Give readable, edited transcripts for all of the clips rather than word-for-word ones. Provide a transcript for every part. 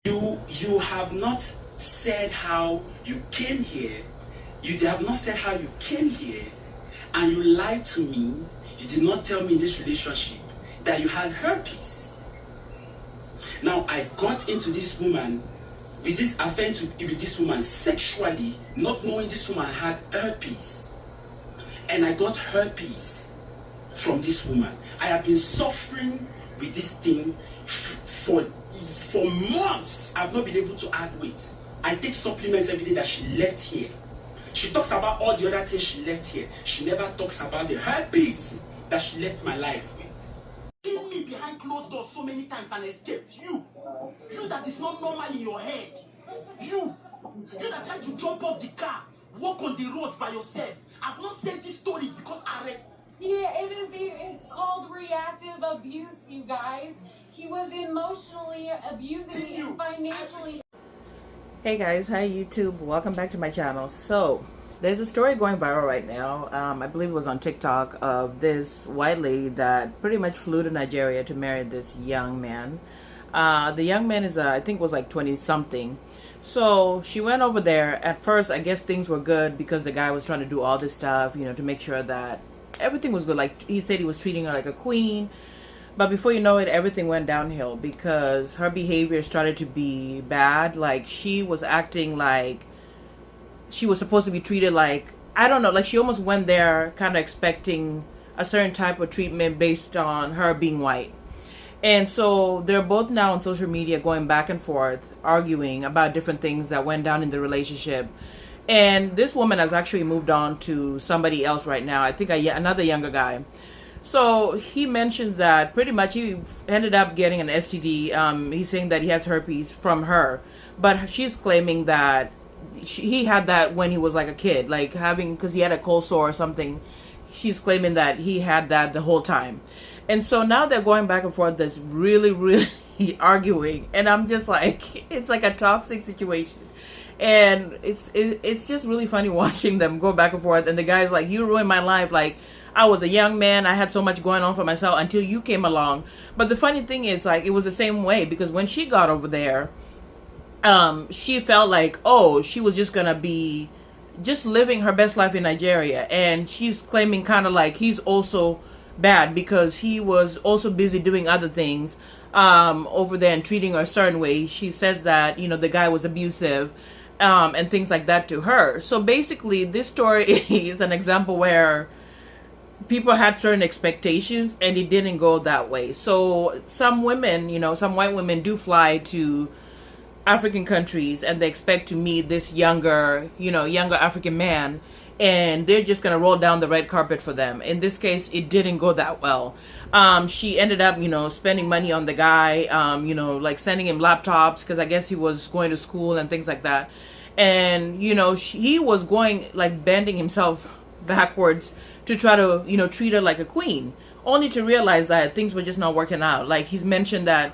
You have not said how you came here. You have not said how you came here, and you lied to me. You did not tell me in this relationship that you had herpes. Now I got into this woman with this affair with this woman sexually, not knowing this woman had herpes, and I got herpes from this woman. I have been suffering with this thing for months. I've not been able to add weight. I take supplements every day that she left here. She talks about all the other things she left here. She never talks about the herpes that she left my life with. Kill me behind closed doors so many times and escaped. You that is not normal in your head. You that tried to jump off the car, walk on the roads by yourself. I've not said these stories because arrest. Yeah, it's called reactive abuse, you guys. He was emotionally abusing me and financially. Hey guys, hi YouTube, welcome back to my channel. So there's a story going viral right now, I believe it was on TikTok, of this white lady that pretty much flew to Nigeria to marry this young man. The young man is I think was like 20 something. So she went over there. At first I guess things were good because the guy was trying to do all this stuff, you know, to make sure that everything was good. Like he said, he was treating her like a queen. But before you know it, everything went downhill because her behavior started to be bad. Like she was acting like she was supposed to be treated like, I don't know, like she almost went there kind of expecting a certain type of treatment based on her being white. And so they're both now on social media going back and forth, arguing about different things that went down in the relationship. And this woman has actually moved on to somebody else right now. I think another younger guy. So he mentions that pretty much he ended up getting an STD. He's saying that he has herpes from her, but she's claiming that he had that when he was like a kid, like because he had a cold sore or something. She's claiming that he had that the whole time. And so now they're going back and forth, this really arguing, and I'm just like, it's like a toxic situation. And it's just really funny watching them go back and forth. And the guy's like, you ruined my life. Like, I was a young man. I had so much going on for myself until you came along. But the funny thing is, like, it was the same way. Because when she got over there, she felt like, oh, she was just going to be just living her best life in Nigeria. And she's claiming kind of like he's also bad because he was also busy doing other things over there and treating her a certain way. She says that, you know, the guy was abusive. And things like that to her. So basically, this story is an example where people had certain expectations and it didn't go that way. So some women, you know, some white women do fly to African countries and they expect to meet this younger African man, and they're just going to roll down the red carpet for them. In this case, it didn't go that well. She ended up, you know, spending money on the guy, you know, like sending him laptops because I guess he was going to school and things like that. And, you know, he was going, like, bending himself backwards to try to, you know, treat her like a queen, only to realize that things were just not working out. Like, he's mentioned that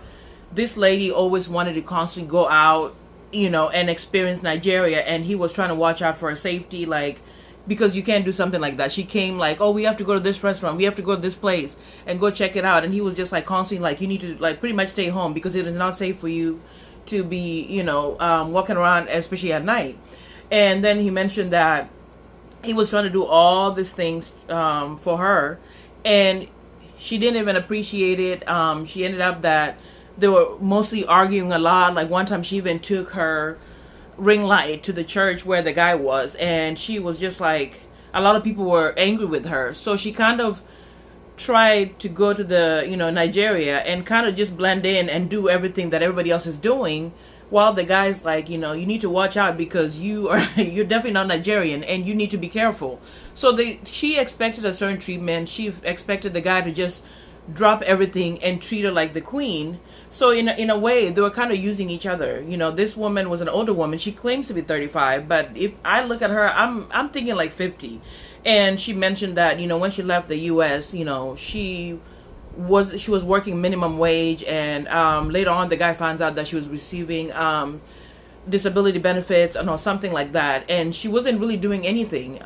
this lady always wanted to constantly go out, you know, and experience Nigeria, and he was trying to watch out for her safety, like, because you can't do something like that. She came like, oh, we have to go to this restaurant, we have to go to this place and go check it out. And he was just like constantly like, you need to like pretty much stay home because it is not safe for you to be, you know, walking around, especially at night. And then he mentioned that he was trying to do all these things for her, and she didn't even appreciate it. She ended up that they were mostly arguing a lot. Like one time she even took her ring light to the church where the guy was, and she was just like, a lot of people were angry with her. So she kind of tried to go to the, you know, Nigeria and kind of just blend in and do everything that everybody else is doing, while the guy's like, you know, you need to watch out because you're definitely not Nigerian and you need to be careful. So she expected a certain treatment. She expected the guy to just drop everything and treat her like the queen. So in a way, they were kind of using each other. You know, this woman was an older woman. She claims to be 35, but if I look at her, I'm thinking like 50. And she mentioned that, you know, when she left the U.S., you know, she was working minimum wage, and later on the guy finds out that she was receiving disability benefits or something like that, and she wasn't really doing anything.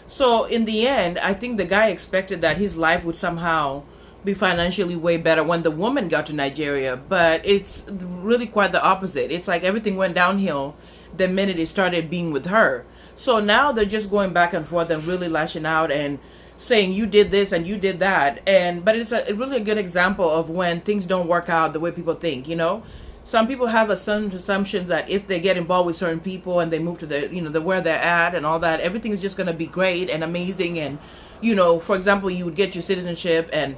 So in the end, I think the guy expected that his life would somehow be financially way better when the woman got to Nigeria. But it's really quite the opposite. It's like everything went downhill the minute it started being with her. So now they're just going back and forth and really lashing out and saying you did this and you did that. And but it's really a good example of when things don't work out the way people think, you know. Some people have some assumptions that if they get involved with certain people and they move to the, you know, the where they're at and all that, everything is just going to be great and amazing. And, you know, for example, you would get your citizenship and,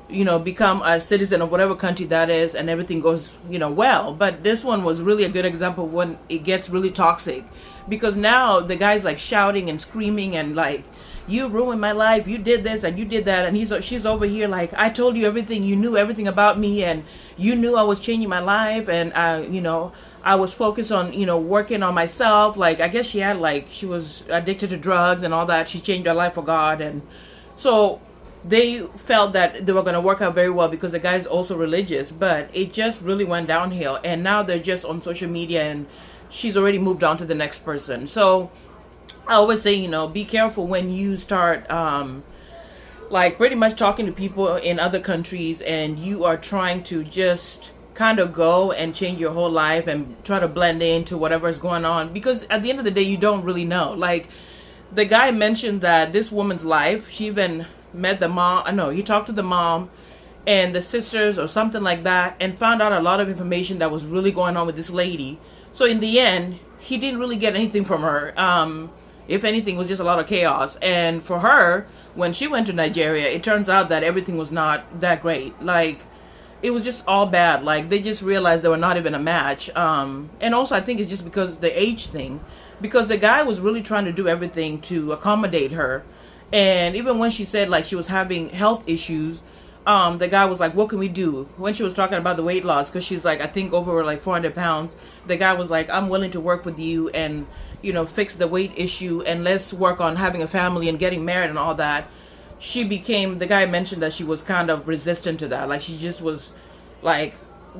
you know, become a citizen of whatever country that is, and everything goes, you know, well. But this one was really a good example of when it gets really toxic, because now the guy's like shouting and screaming and like, you ruined my life, you did this and you did that, and she's over here like, I told you everything, you knew everything about me, and you knew I was changing my life, and you know, I was focused on, you know, working on myself. Like, I guess she had like, she was addicted to drugs and all that. She changed her life for God. And so they felt that they were going to work out very well because the guy's also religious, but it just really went downhill. And now they're just on social media and she's already moved on to the next person. So I always say, you know, be careful when you start like pretty much talking to people in other countries and you are trying to just kind of go and change your whole life and try to blend into whatever is going on, because at the end of the day you don't really know. Like, the guy mentioned that this woman's life, she even met the mom, no, he talked to the mom and the sisters or something like that, and found out a lot of information that was really going on with this lady. So in the end, he didn't really get anything from her. If anything, it was just a lot of chaos. And for her, when she went to Nigeria, it turns out that everything was not that great. Like, it was just all bad. Like, they just realized they were not even a match. And also, I think it's just because the age thing, because the guy was really trying to do everything to accommodate her. And even when she said like she was having health issues, the guy was like, what can we do? When she was talking about the weight loss, because she's like, I think over like 400 pounds, the guy was like, I'm willing to work with you and, you know, fix the weight issue, and let's work on having a family and getting married and all that. The guy mentioned that she was kind of resistant to that. Like, she just was like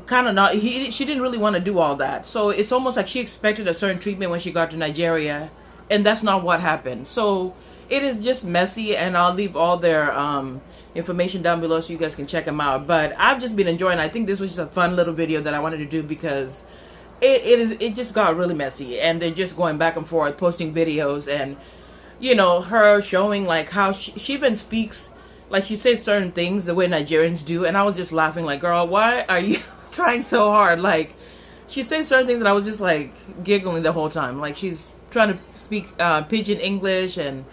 kind of not, she didn't really want to do all that. So it's almost like she expected a certain treatment when she got to Nigeria, and that's not what happened. So it is just messy, and I'll leave all their information down below so you guys can check them out. But I've just been enjoying it. I think this was just a fun little video that I wanted to do because it just got really messy, and they're just going back and forth posting videos, and you know, her showing like how she even speaks, like she says certain things the way Nigerians do, and I was just laughing like, girl, why are you trying so hard? Like, she says certain things and I was just like giggling the whole time. Like, she's trying to speak pidgin English and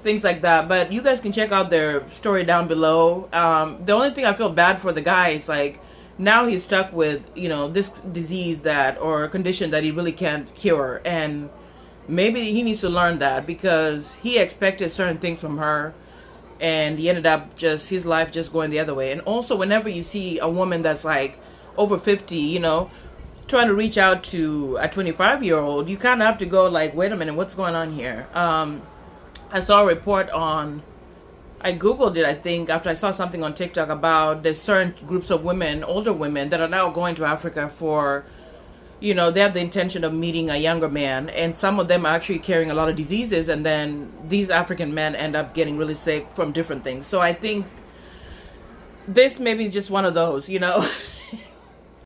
things like that. But you guys can check out their story down below. The only thing I feel bad for the guy is like, now he's stuck with, you know, this disease or condition that he really can't cure, and maybe he needs to learn that, because he expected certain things from her and he ended up just his life just going the other way. And also, whenever you see a woman that's like over 50, you know, trying to reach out to a 25-year-old, you kind of have to go like, wait a minute, what's going on here? I saw a report I googled it, I think, after I saw something on TikTok about there's certain groups of women, older women, that are now going to Africa for, you know, they have the intention of meeting a younger man, and some of them are actually carrying a lot of diseases, and then these African men end up getting really sick from different things. So I think this maybe is just one of those, you know.